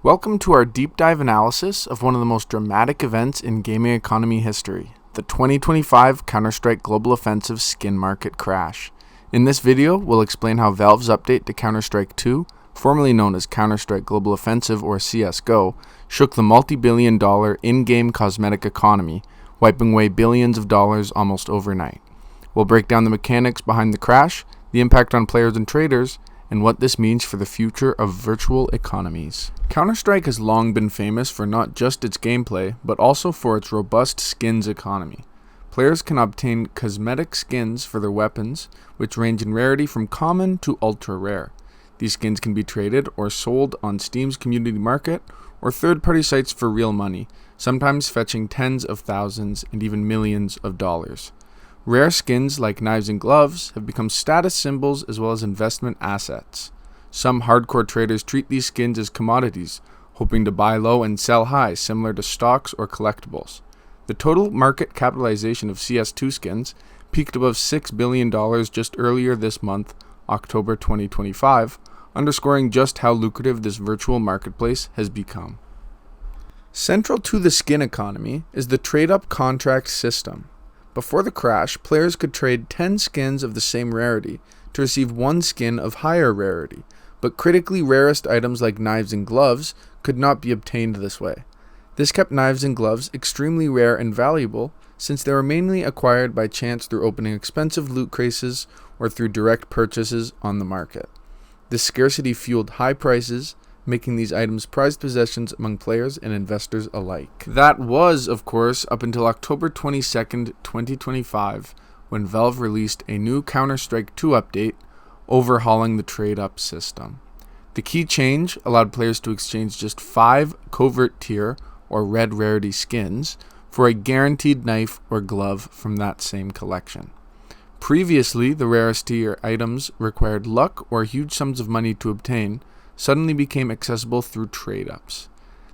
Welcome to our deep dive analysis of one of the most dramatic events in gaming economy history, the 2025 Counter-Strike Global Offensive skin market crash. In this video, we'll explain how Valve's update to Counter-Strike 2, formerly known as Counter-Strike Global Offensive or CSGO, shook the multi-billion-dollar in-game cosmetic economy, wiping away billions of dollars almost overnight. We'll break down the mechanics behind the crash, the impact on players and traders, and what this means for the future of virtual economies. Counter-Strike has long been famous for not just its gameplay, but also for its robust skins economy. Players can obtain cosmetic skins for their weapons, which range in rarity from common to ultra-rare. These skins can be traded or sold on Steam's community market or third-party sites for real money, sometimes fetching tens of thousands and even millions of dollars. Rare skins like knives and gloves have become status symbols as well as investment assets. Some hardcore traders treat these skins as commodities, hoping to buy low and sell high, similar to stocks or collectibles. The total market capitalization of CS2 skins peaked above $6 billion just earlier this month, October 2025, underscoring just how lucrative this virtual marketplace has become. Central to the skin economy is the trade-up contract system. Before the crash, players could trade 10 skins of the same rarity to receive one skin of higher rarity, but critically rarest items like knives and gloves could not be obtained this way. This kept knives and gloves extremely rare and valuable, since they were mainly acquired by chance through opening expensive loot cases or through direct purchases on the market. This scarcity fueled high prices, making these items prized possessions among players and investors alike. That was, of course, up until October 22nd, 2025, when Valve released a new Counter-Strike 2 update, overhauling the trade-up system. The key change allowed players to exchange just 5 covert tier or red rarity skins for a guaranteed knife or glove from that same collection. Previously, the rarest tier items required luck or huge sums of money to obtain, suddenly became accessible through trade-ups.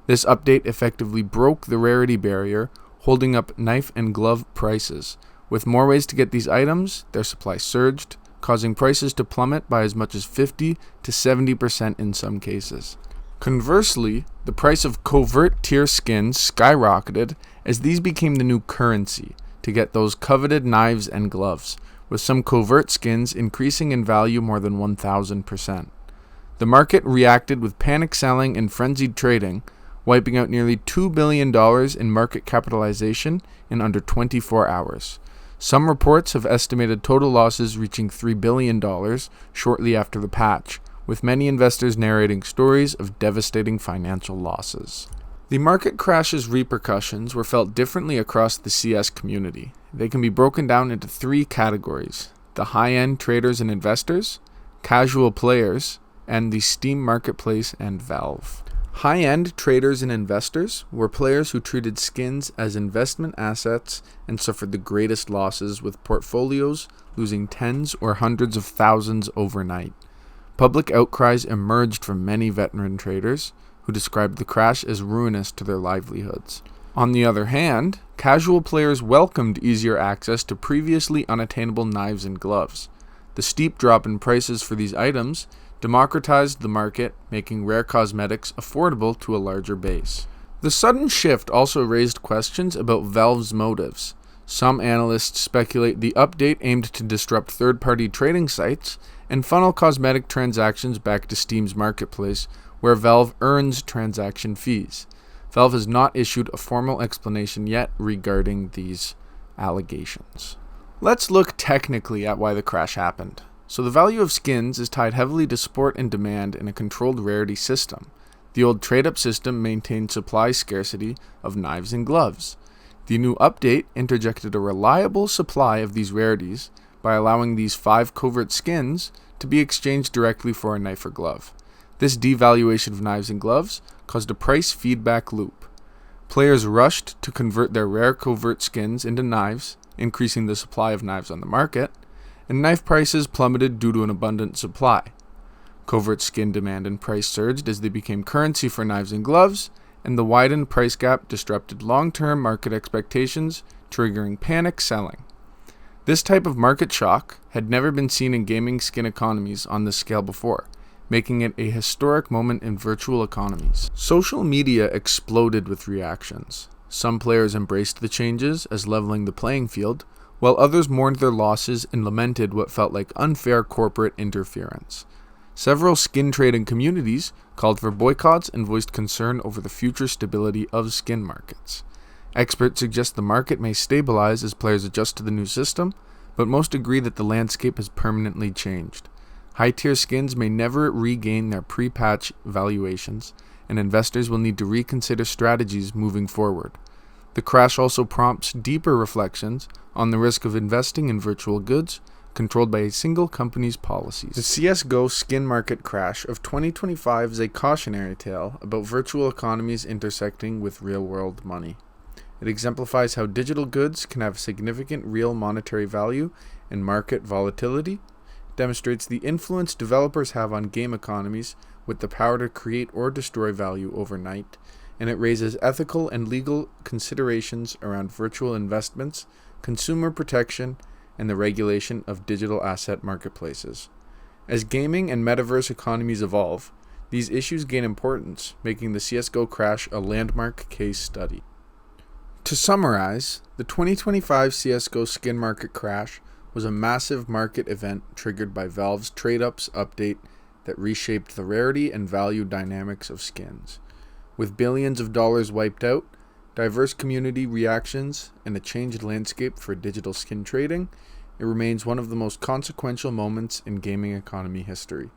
This update effectively broke the rarity barrier, holding up knife and glove prices. With more ways to get these items, their supply surged, causing prices to plummet by as much as 50 to 70% in some cases. Conversely, the price of covert tier skins skyrocketed as these became the new currency to get those coveted knives and gloves, with some covert skins increasing in value more than 1,000%. The market reacted with panic selling and frenzied trading, wiping out nearly $2 billion in market capitalization in under 24 hours. Some reports have estimated total losses reaching $3 billion shortly after the patch, with many investors narrating stories of devastating financial losses. The market crash's repercussions were felt differently across the CS community. They can be broken down into 3 categories: the high-end traders and investors, casual players, and the Steam Marketplace and Valve. High-end traders and investors were players who treated skins as investment assets and suffered the greatest losses, with portfolios losing tens or hundreds of thousands overnight. Public outcries emerged from many veteran traders, who described the crash as ruinous to their livelihoods. On the other hand, casual players welcomed easier access to previously unattainable knives and gloves. The steep drop in prices for these items democratized the market, making rare cosmetics affordable to a larger base. The sudden shift also raised questions about Valve's motives. Some analysts speculate the update aimed to disrupt third-party trading sites and funnel cosmetic transactions back to Steam's marketplace, where Valve earns transaction fees. Valve has not issued a formal explanation yet regarding these allegations. Let's look technically at why the crash happened. So the value of skins is tied heavily to support and demand in a controlled rarity system. The old trade-up system maintained supply scarcity of knives and gloves. The new update interjected a reliable supply of these rarities by allowing these 5 covert skins to be exchanged directly for a knife or glove. This devaluation of knives and gloves caused a price feedback loop. Players rushed to convert their rare covert skins into knives, increasing the supply of knives on the market, and knife prices plummeted due to an abundant supply. Covert skin demand and price surged as they became currency for knives and gloves, and the widened price gap disrupted long-term market expectations, triggering panic selling. This type of market shock had never been seen in gaming skin economies on this scale before, making it a historic moment in virtual economies. Social media exploded with reactions. Some players embraced the changes as leveling the playing field, while others mourned their losses and lamented what felt like unfair corporate interference. Several skin trading communities called for boycotts and voiced concern over the future stability of skin markets. Experts suggest the market may stabilize as players adjust to the new system, but most agree that the landscape has permanently changed. High-tier skins may never regain their pre-patch valuations, and investors will need to reconsider strategies moving forward. The crash also prompts deeper reflections on the risk of investing in virtual goods controlled by a single company's policies. The CSGO skin market crash of 2025 is a cautionary tale about virtual economies intersecting with real-world money. It exemplifies how digital goods can have significant real monetary value and market volatility, demonstrates the influence developers have on game economies with the power to create or destroy value overnight, and it raises ethical and legal considerations around virtual investments, consumer protection, and the regulation of digital asset marketplaces. As gaming and metaverse economies evolve, these issues gain importance, making the CSGO crash a landmark case study. To summarize, the 2025 CSGO skin market crash was a massive market event triggered by Valve's trade-ups update that reshaped the rarity and value dynamics of skins. With billions of dollars wiped out, diverse community reactions, and a changed landscape for digital skin trading, it remains one of the most consequential moments in gaming economy history.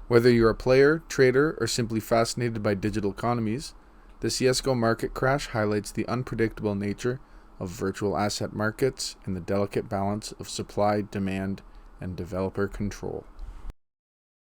Whether you're a player, trader, or simply fascinated by digital economies, the CSGO market crash highlights the unpredictable nature of virtual asset markets and the delicate balance of supply, demand, and developer control.